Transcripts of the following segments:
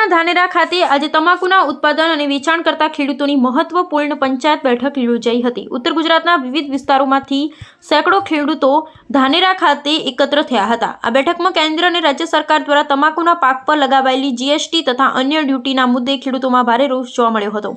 ગુજરાતના ધાનેરા ખાતે આજે તમાકુના ઉત્પાદન અને વેચાણ કરતા ખેડૂતોની મહત્વપૂર્ણ પંચાયત બેઠક યોજાઈ હતી। ઉત્તર ગુજરાતના વિવિધ વિસ્તારોમાંથી સેંકડો ખેડૂતો ધાનેરા ખાતે એકત્ર થયા હતા। આ બેઠકમાં કેન્દ્ર અને રાજ્ય સરકાર દ્વારા તમાકુના પાક પર લગાવાયેલી જીએસટી તથા અન્ય ડ્યુટીના મુદ્દે ખેડૂતોમાં ભારે રોષ જોવા મળ્યો હતો।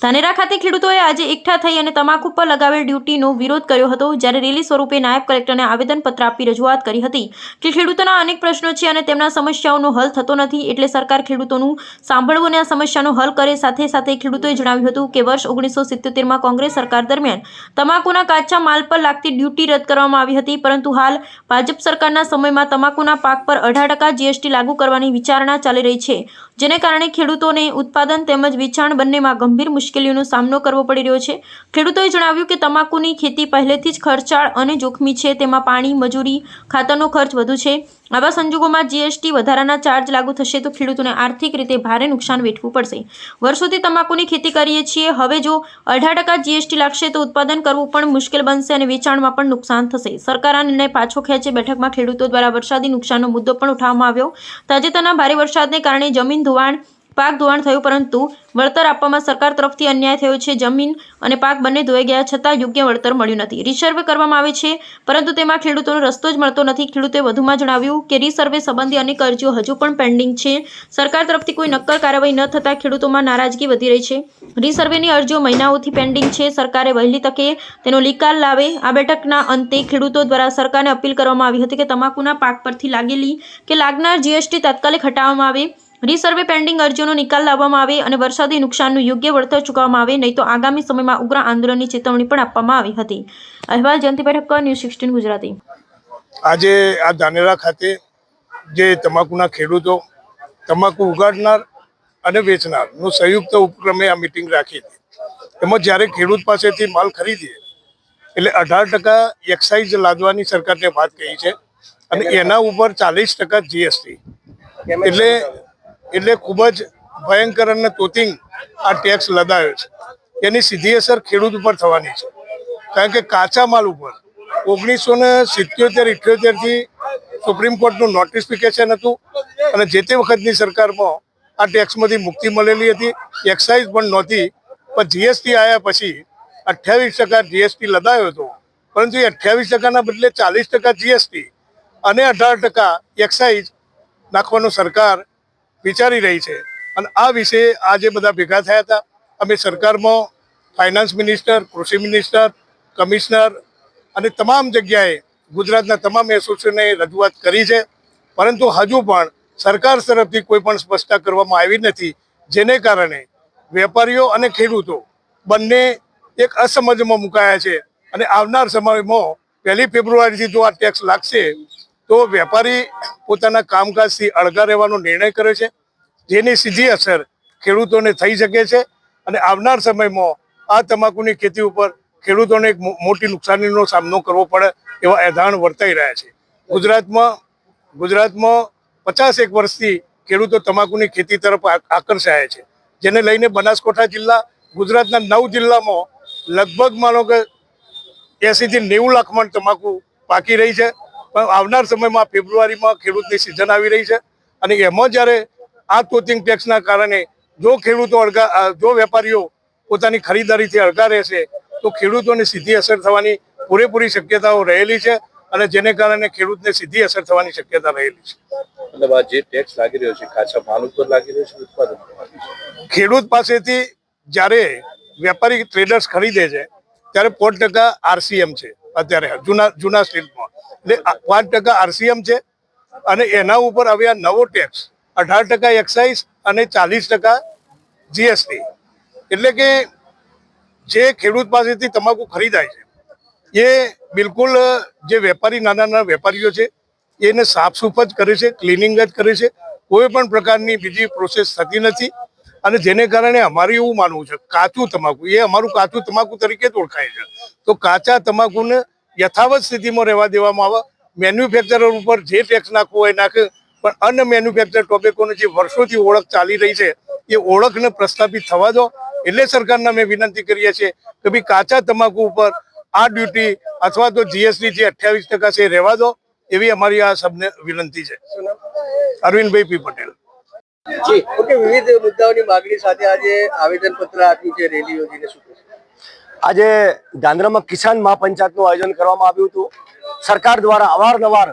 ધાનેરા ખાતે ખેડૂતોએ આજે એકઠા થઈ અને તમાકુ પર લગાવેલ ડ્યુટીનો વિરોધ કર્યો હતો, જ્યારે રેલી સ્વરૂપે નાયબ કલેક્ટરને આવેદનપત્ર આપી રજૂઆત કરી હતી કે ખેડૂતોના અનેક પ્રશ્નો છે અને તેમના સમસ્યાઓનો હલ થતો નથી, એટલે સરકાર ખેડૂતોનું સાંભળવું અને આ સમસ્યાનો હલ કરે। સાથે સાથે ખેડૂતોએ જણાવ્યું હતું કે વર્ષ 1977માં કોંગ્રેસ સરકાર દરમિયાન તમાકુના કાચા માલ પર લાગતી ડ્યુટી રદ કરવામાં આવી હતી, પરંતુ હાલ ભાજપ સરકારના સમયમાં તમાકુના પાક પર 18% જીએસટી લાગુ કરવાની વિચારણા ચાલી રહી છે, જેને કારણે ખેડૂતોને ઉત્પાદન તેમજ વેચાણ બંનેમાં ગંભીર મુશ્કેલીઓનો સામનો કરવો પડી રહ્યો છે। ખેડૂતોએ જણાવ્યું કે તમાકુની ખેતી પહેલેથી જ ખર્ચાળ અને જોખમી છે, તેમાં પાણી, મજૂરી, ખાતરનો ખર્ચ વધુ છે। આવા સંજોગોમાં જીએસટી વધારાના ચાર્જ લાગુ થશે તો ખેડૂતોને આર્થિક રીતે ભારે નુકસાન વેઠવું પડશે। વર્ષોથી તમાકુની ખેતી કરીએ છીએ, હવે જો 18% જીએસટી લાગશે તો ઉત્પાદન કરવું પણ મુશ્કેલ બનશે અને વેચાણમાં પણ નુકસાન થશે। સરકાર આ નિર્ણય પાછો ખેંચે। બેઠકમાં ખેડૂતો દ્વારા વરસાદી નુકસાનનો મુદ્દો પણ ઉઠાવવામાં આવ્યો। તાજેતરના ભારે વરસાદને કારણે જમીન ધોવાણ, પાક ધોવાણ થયું, પરંતુ વળતર આપવામાં સરકાર તરફથી અન્યાય થયો છે। જમીન અને પાક બંને ધોવાઈ ગયા છતાં યોગ્ય વળતર મળ્યું નથી। રીસર્વે કરવામાં આવે છે, પરંતુ તેમાં ખેડૂતોનો રસ્તો જ મળતો નથી। ખેડૂતોએ વધુમાં જણાવ્યું કે રીસર્વે સંબંધી અનેક અરજીઓ હજુ પણ પેન્ડિંગ છે। સરકાર તરફથી કોઈ નક્કર કાર્યવાહી ન થતાં ખેડૂતોમાં નારાજગી વધી રહી છે। રીસર્વેની અરજીઓ મહિનાઓથી પેન્ડિંગ છે। સરકારે વહેલી તકે તેનો નિકાલ લાવે। આ બેઠકના અંતે ખેડૂતો દ્વારા સરકારને અપીલ કરવામાં આવી હતી કે તમાકુના પાક પરથી લાગેલી કે લાગનાર જીએસટી તાત્કાલિક હટાવવામાં આવે, રીસર્વે પેન્ડિંગ અરજીઓનો નિકાલ લાવવામાં આવે અને વરસાદી નુકસાનનું યોગ્ય વળતર ચૂકવવામાં આવે, નહીં તો આગામી સમયમાં ઉગ્ર આંદોલનની ચેતવણી પણ આપવામાં આવી હતી। અહેવાલ જયંતિ બેઠક, ન્યૂઝ 16 ગુજરાતી। આજે આ ધાનેરા ખાતે જે તમાકુના ખેડૂતો, તમાકુ ઉગાડનાર અને વેચનારનું સંયુક્ત ઉપક્રમે આ મિટિંગ રાખી હતી। એમાં જ્યારે ખેડૂત પાસેથી માલ ખરીદીએ એટલે 18% એક્સાઇઝ લાદવાની સરકારને વાત કહી છે અને એના ઉપર 40% જીએસટી, એટલે ખૂબ જ ભયંકર અને તોતિંગ આ ટેક્સ લદાયો છે। એની સીધી અસર ખેડૂત ઉપર થવાની છે, કારણ કે કાચા માલ ઉપર 1977-78થી સુપ્રીમ કોર્ટનું નોટિફિકેશન હતું અને જે તે વખતની સરકારમાં આ ટેક્સમાંથી મુક્તિ મળેલી હતી, એક્સાઇઝ પણ નહોતી। પણ જીએસટી આવ્યા પછી 28% જીએસટી લદાયો હતો, પરંતુ એ 28%ના બદલે 40% જીએસટી અને 18% એક્સાઇઝ નાખવાનો સરકાર વિચારી રહી છે। અને આ વિશે આજે બધા ભેગા થયા હતા। અમે સરકારમાં ફાઇનાન્સ મિનિસ્ટર, કૃષિ મિનિસ્ટર, કમિશનર અને તમામ જગ્યાએ ગુજરાતના તમામ એસોસિએશને રજૂઆત કરી છે, પરંતુ હજુ પણ સરકાર તરફથી કોઈ પણ સ્પષ્ટતા કરવામાં આવી નથી, જેને કારણે વેપારીઓ અને ખેડૂતો બંને એક અસમજમાં મુકાયા છે। અને આવનાર સમયમાં 1 ફેબ્રુઆરીથી જો આ ટેક્સ લાગશે તો વેપારી પોતાના કામકાજથી અળગા રહેવાનો નિર્ણય કર્યો છે, જેની સીધી અસર ખેડૂતોને થઈ શકે છે અને આવનાર સમયમાં આ તમાકુની ખેતી ઉપર ખેડૂતોને એક મોટી નુકસાનીનો સામનો કરવો પડે એવા એધાણ વર્તાઈ રહ્યા છે। ગુજરાતમાં 50 વર્ષથી ખેડૂતો તમાકુની ખેતી તરફ આકર્ષાયા છે, જેને લઈને બનાસકાંઠા જિલ્લા ગુજરાતના 9 જિલ્લામાં લગભગ માનો કે 80 થી 90 લાખ મણ તમાકુ પાકી રહી છે। પણ આવનાર સમયમાં ફેબ્રુઆરીમાં ખેડૂતની સિઝન આવી રહી છે અને એમાં જ્યારે આ તોતિંગ ટેક્સના કારણે જો વેપારીઓ પોતાની ખરીદારીથી અળગા રહેશે તો ખેડૂતોને સીધી અસર થવાની પૂરેપૂરી શક્યતાઓ રહેલી છે અને જેને કારણે ખેડૂતને સીધી અસર થવાની શક્યતા રહેલી છે। મતલબ આ જે ટેક્સ લાગી રહ્યો છે કાચા માલ ઉપર લાગી રહ્યો છે, ઉત્પાદન ખેડૂત પાસેથી જ્યારે વેપારી ટ્રેડર્સ ખરીદે છે ત્યારે 5% આરસીએમ છે, અત્યારે જૂના સ્ટેટમાં એટલે 5% આરસીએમ છે અને એના ઉપર હવે આ નવો ટેક્સ 18% એક્સાઇઝ અને 40% જીએસટી, એટલે કે જે ખેડૂત પાસેથી તમાકુ ખરીદાય છે એ બિલકુલ જે વેપારી નાના વેપારીઓ છે એને સાફસૂફ જ કરે છે, ક્લિનિંગ જ કરે છે, કોઈ પણ પ્રકારની બીજી પ્રોસેસ થતી નથી। અને જેને કારણે અમારું એવું માનવું છે કાચું તમાકુ એ અમારું કાચું તમાકુ તરીકે જ ઓળખાય છે, તો કાચા તમાકુને યથાવત સ્થિતિમાં રહેવા દેવામાં આવે। મેન્યુફેક્ચરર ઉપર જે ટેક્સ નાખવો હોય નાખે, પણ અનમેન્યુફેક્ચર ટોબેકોની જે વર્ષોથી ઓળખ ચાલી રહી છે એ ઓળખને પ્રસ્થાપિત થવા દો। એટલે સરકારને અમે વિનંતી કરીએ છીએ કે ભાઈ કાચા તમાકુ ઉપર આ ડ્યુટી અથવા તો જીએસટી જે 28% છે એ રહેવા દો, એવી અમારી આ સબને વિનંતી છે। અરવિંદભાઈ પી પટેલ। જી ઓકે, વિવિધ મુદ્દાઓની માગણી સાથે આજે આવેદન પત્ર આપ્યું છે, રેલી યોજીને, શું કહેશો? આજે ધાંધ્રામાં કિસાન મહાપંચાયતનું આયોજન કરવામાં આવ્યું હતું. સરકાર દ્વારા અવારનવાર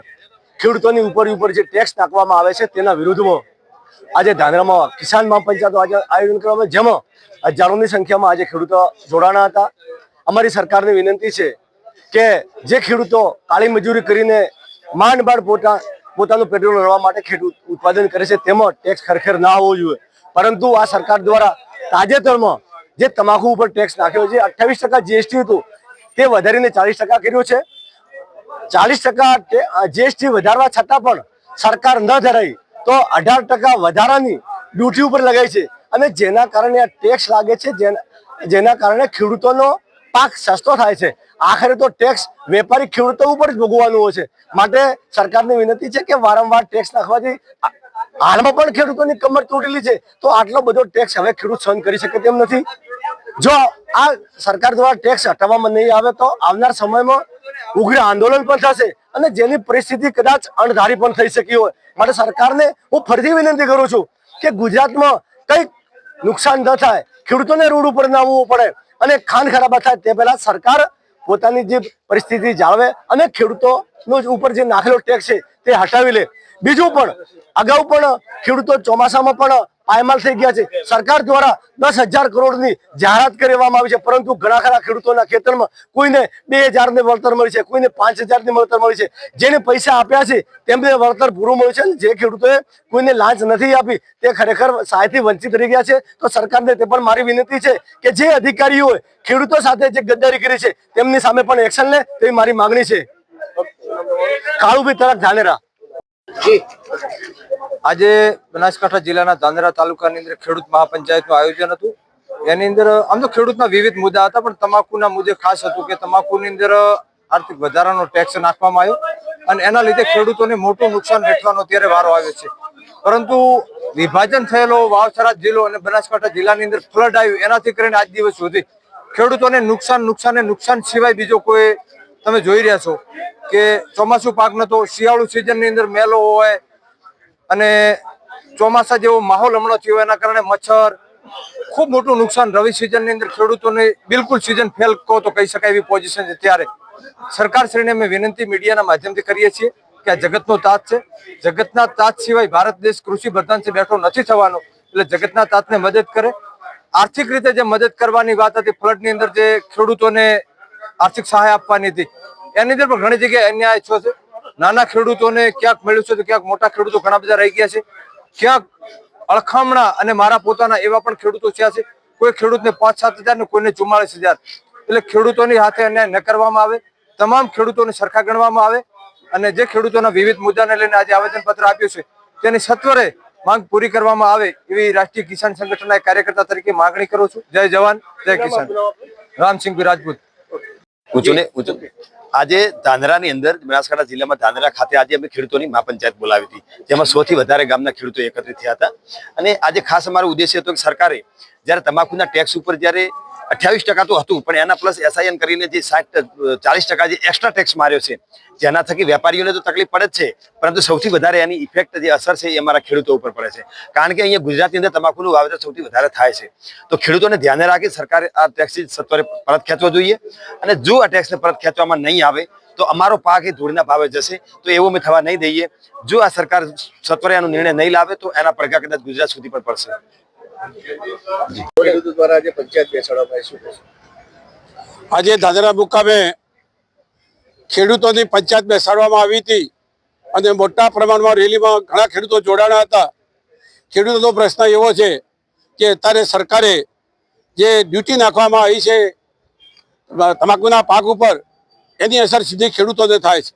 ખેડૂતોની ઉપર જે ટેક્સ નાખવામાં આવે છે તેના વિરુદ્ધમાં આજે ધાંધ્રામાં કિસાન મહાપંચાયતનું આયોજન કરવામાં, જેમાં હજારોની સંખ્યામાં આજે ખેડૂતો જોડાણા હતા. અમારી સરકારને વિનંતી છે કે જે ખેડૂતો કાળી મજૂરી કરીને માંડ પોતાનું પેટ્રોલ લડવા માટે ખેડૂત ઉત્પાદન કરે છે તેમાં ટેક્સ ખરેખર ના હોવો જોઈએ. પરંતુ આ સરકાર દ્વારા તાજેતરમાં જે તમાકુ ઉપર ટેક્સ નાખ્યો છે, 28% જીએસટી હતું તે વધારીને 40% કર્યો છે. 40% જીએસટી વધારવા છતાં પણ સરકાર ન ધરાઈ તો 18% વધારાની ડ્યુટી ઉપર લગાવી છે, અને જેના કારણે આ ટેક્સ લાગે છે, જેના કારણે ખેડૂતોનો પાક સસ્તો થાય છે. આખરે તો ટેક્સ વેપારી ખેડૂતો ઉપર જ ભોગવવાનું હોય છે. માટે સરકારને વિનંતી છે કે વારંવાર ટેક્સ નાખવાથી હાલમાં પણ ખેડૂતોની કમર તૂટેલી છે, તો આટલો બધો ટેક્સ હવે ખેડૂત સહન કરી શકે તેમ નથી. જો આ સરકાર દ્વારા ટેક્સ હટાવવામાં નહીં આવે તો આવનાર સમયમાં ઉગ્ર આંદોલન પણ થશે, અને જેની પરિસ્થિતિ કદાચ અણધારી પણ થઈ શકી હોય. માટે સરકારને હું ફરીથી વિનંતી કરું છું કે ગુજરાતમાં કંઈક નુકસાન ન થાય, ખેડૂતોને રોડ ઉપર ના આવવું પડે, અને ખાન ખરાબા થાય તે પહેલા સરકાર પોતાની જે પરિસ્થિતિ જાળવે અને ખેડૂતોનો ઉપર જે નાખેલો ટેક્સ છે તે હટાવી લે. બીજું પણ અગાઉ પણ ખેડૂતો ચોમાસામાં પણ પાયમાલ થઈ ગયા છે. સરકાર દ્વારા 10,000 કરોડની જાહેરાત કરવામાં આવી છે, પરંતુ ઘણા ખરા ખેડૂતોના ખેતરમાં કોઈને 2,000 ની વળતર મળી છે, કોઈને 5,000 ની વળતર મળી છે. જેને પૈસા આપ્યા છે તેમને વળતર પૂરું મળ્યું છે, જે ખેડૂતોએ કોઈને લાંચ નથી આપી તે ખરેખર સહાયથી વંચિત રહી ગયા છે. તો સરકારને તે પણ મારી વિનંતી છે કે જે અધિકારીઓએ ખેડૂતો સાથે જે ગદ્દારી કરી છે તેમની સામે પણ એક્શન લે તેવી મારી માંગણી છે. કાળુભાઈ તરફ ધાનેરા. જી આજે બનાસકાંઠા જિલ્લાના ધાનેરા તાલુકાની અંદર ખેડૂત મહાપંચાયતનું આયોજન હતું. એની અંદર આમ તો ખેડૂતના વિવિધ મુદ્દા હતા, પણ તમાકુના મુદ્દે ખાસ હતું કે તમાકુની અંદર આર્થિક વધારાનો ટેક્સ નાખવામાં આવ્યો, અને એના લીધે ખેડૂતોને મોટું નુકસાન વેઠવાનો અત્યારે વારો આવ્યો છે. પરંતુ વિભાજન થયેલો વાવથરા જિલ્લો અને બનાસકાંઠા જિલ્લાની અંદર ફ્લડ આવ્યું, એનાથી કરીને આજ દિવસ સુધી ખેડૂતોને નુકસાન સિવાય બીજો કોઈ તમે જોઈ રહ્યા છો કે ચોમાસું પાક નતો, શિયાળુ સિઝનની અંદર મેલો હોય, અને ચોમાસા જેવો માહોલ હમણાં થયો એના કારણે મચ્છર, ખૂબ મોટું નુકસાન રવિ સિઝનની અંદર ખેડૂતોને બિલકુલ સિઝન ફેલ કહો તો કહી શકાય એવી પોઝિશન છે. ત્યારે સરકારશ્રીને અમે વિનંતી મીડિયાના માધ્યમથી કરીએ છીએ કે આ જગતનો તાત છે, જગતના તાત સિવાય ભારત દેશ કૃષિ પ્રધાનથી બેઠો નથી થવાનો, એટલે જગતના તાતને મદદ કરે. આર્થિક રીતે જે મદદ કરવાની વાત હતી, ફ્લડની અંદર જે ખેડૂતોને આર્થિક સહાય આપવાની હતી, એની અંદર પણ ઘણી જગ્યાએ અન્યાય થયો છે. નાના ખેડૂતોને ક્યાંક મળ્યું છે તો ક્યાંક મોટા ખેડૂતો ઘણા બધા રહી ગયા છે, ક્યાંક અળખામણા અને મારા પોતાના એવા પણ ખેડૂતો થયા છે. કોઈ ખેડૂતને 5-7 હજાર ને કોઈને 44,000. એટલે ખેડૂતોની હાથે અન્યાય ન કરવામાં આવે, તમામ ખેડૂતોને સરખા ગણવામાં આવે, અને જે ખેડૂતોના વિવિધ મુદ્દાને લઈને આજે આવેદનપત્ર આપ્યું છે તેની સત્વરે માંગ પૂરી કરવામાં આવે એવી રાષ્ટ્રીય કિસાન સંગઠનના કાર્યકર્તા તરીકે માંગણી કરું છું. જય જવાન જય કિસાન. રામસિંહભાઈ રાજપૂત. આજે ધાનેરાની અંદર બનાસકાંઠા જિલ્લામાં ધાનેરા ખાતે આજે અમે ખેડૂતોની મહાપંચાયત બોલાવી હતી, જેમાં 100 થી વધારે ગામના ખેડૂતો એકત્રિત થયા હતા. અને આજે ખાસ અમારો ઉદ્દેશ્ય હતો કે સરકારે જ્યારે તમાકુના ટેક્સ ઉપર જ્યારે 28% તો હતું, પણ એના પ્લસ SIN કરીને જે 40% જે એક્સ્ટ્રા ટેક્સ માર્યો છે, જેના થકી વેપારીઓને તો તકલીફ પડે જ છે, પરંતુ સૌથી વધારે એની ઇફેક્ટ જે અસર છે એ અમારા ખેડૂતો ઉપર પડે છે. કારણ કે અહીંયા ગુજરાતની અંદર તમાકુનું વાવેતર સૌથી વધારે થાય છે. તો ખેડૂતોને ધ્યાને રાખી સરકારે આ ટેક્સ સત્વરે પરત ખેંચવો જોઈએ, અને જો આ ટેક્સને પરત ખેંચવામાં નહીં આવે તો અમારો પાક એ ધૂળના ભાવે જશે. તો એવું અમે થવા નહીં દઈએ. જો આ સરકાર સત્વરે આનો નિર્ણય નહીં લાવે તો એના પડઘા કદાચ ગુજરાત સુધી પણ પડશે. ખેડૂતો દ્વારા આજે પંચાયત બેસાડવામાં, શું કહેશો? આજે ધાનેરા મુકામે ખેડૂતોની પંચાયત બેસાડવામાં આવી હતી, અને મોટા પ્રમાણમાં રેલીમાં ઘણા ખેડૂતો જોડાણા હતા. ખેડૂતોનો પ્રશ્ન એવો છે કે અત્યારે સરકારે જે ડ્યુટી નાખવામાં આવી છે તમાકુના પાક ઉપર, એની અસર સીધી ખેડૂતોને થાય છે,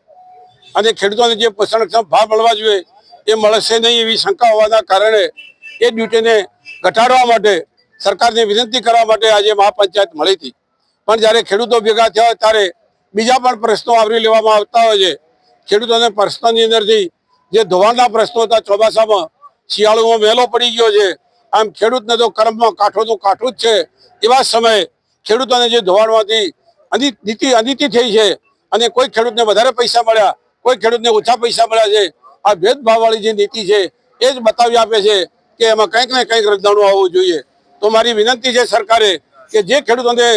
અને ખેડૂતોને જે પોષણક્ષમ ભાવ મળવા જોઈએ એ મળશે નહીં એવી શંકા હોવાના કારણે એ ડ્યુટીને ઘટાડવા માટે સરકારને વિનંતી કરવા માટે આજે મહાપંચાયત મળી હતી. પણ જ્યારે ખેડૂતો ભેગા થયા ત્યારે બીજા પણ પ્રશ્નો આવરી લેવામાં આવતા હોય છે. ખેડૂતોને પ્રશ્નોની અંદરથી જે ધોવાણના પ્રશ્નો હતા, ચોમાસામાં શિયાળુમાં મેલો પડી ગયો છે, આમ ખેડૂતને તો કર્મમાં કાઠું તો કાઠું જ છે. એવા સમયે ખેડૂતોને જે ધોવાણમાંથી અનિતિ થઈ છે, અને કોઈ ખેડૂતને વધારે પૈસા મળ્યા, કોઈ ખેડૂતને ઓછા પૈસા મળ્યા છે, આ ભેદભાવવાળી જે નીતિ છે એ જ બતાવી આપે છે કે એમાં કંઈક ને કંઈક રજવાડું આવવું જોઈએ. તો મારી વિનંતી છે સરકારે કે જે ખેડૂતોને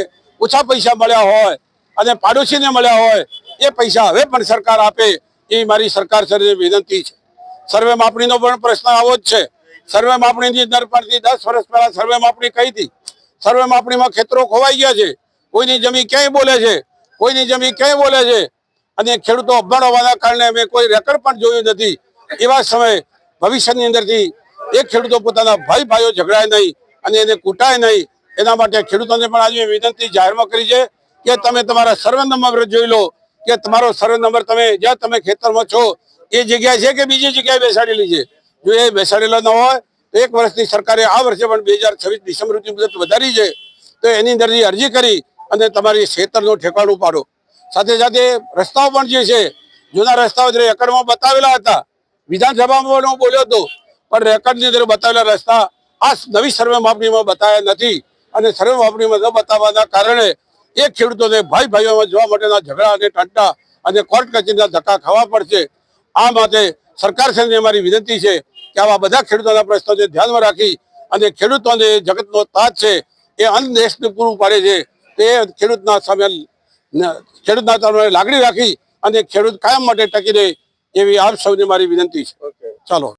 ઓછા પૈસા મળ્યા હોય અને પાડોશીને મળ્યા હોય એ પૈસા હવે પણ સરકાર આપે એ મારી સરકાર સાથે વિનંતી છે. સર્વે માપણીનો પણ પ્રશ્ન આવો જ છે. સર્વે માપણીની અંદર પણ 10 વર્ષ પહેલા સર્વે માપણી કહી હતી. સર્વે માપણીમાં ખેતરો ખોવાઈ ગયા છે. કોઈની જમીન ક્યાંય બોલે છે, કોઈની જમીન ક્યાંય બોલે છે અને ખેડૂતો અભણ હોવાના કારણે અમે કોઈ રેકર્ડ પણ જોયું નથી. એવા સમયે ભવિષ્યની અંદરથી એક ખેડૂતો પોતાના ભાઈઓ ઝઘડાય નહીં અને એને કૂટાય નહીં. એના માટે ખેડૂતોને પણ આજે વિનંતી જાહેરમાં કરી છે કે તમે તમારા સર્વે નંબર જોઈ લો કે તમારો સર્વે નંબર તમે જ્યાં તમે ખેતરમાં છો એ જગ્યા છે કે બીજી જગ્યાએ બેસાડેલી છે. જો એ બેસાડેલો ન હોય તો 1 વર્ષથી સરકારે આ વર્ષે પણ 2026 ડિસેમ્બર સુધી મુદત વધારી છે. તો એની અંદરથી અરજી કરી અને તમારી ખેતરનું ઠેકાણું પાડો. સાથે સાથે રસ્તાઓ પણ જે છે જૂના રસ્તાઓ જે રેકર્ડમાં બતાવેલા હતા, વિધાનસભામાં હું બોલ્યો હતો, પણ રેકર્ડની અંદર બતાવેલા રસ્તા આ નવી સર્વે માપણીમાં બતાવ્યા નથી. અને સર્વે માપણીમાં ન બતાવવાના કારણે એક ખેડૂતોને ભાઈઓમાં જોવા માટેના ઝઘડા અને ટાંટા અને કોર્ટ કચેરીના ધક્કા ખાવા પડશે. આ માટે સરકાર સાથે અમારી વિનંતી છે કે આવા બધા ખેડૂતોના પ્રશ્નોને ધ્યાનમાં રાખી અને ખેડૂતોને જગતનો તાજ છે એ અન્ન દેશને પૂરું પાડે છે તે ખેડૂતના સામે લાગણી રાખી અને ખેડૂત કાયમ માટે ટકી રહે એવી આપ સૌને મારી વિનંતી છે. ચાલો.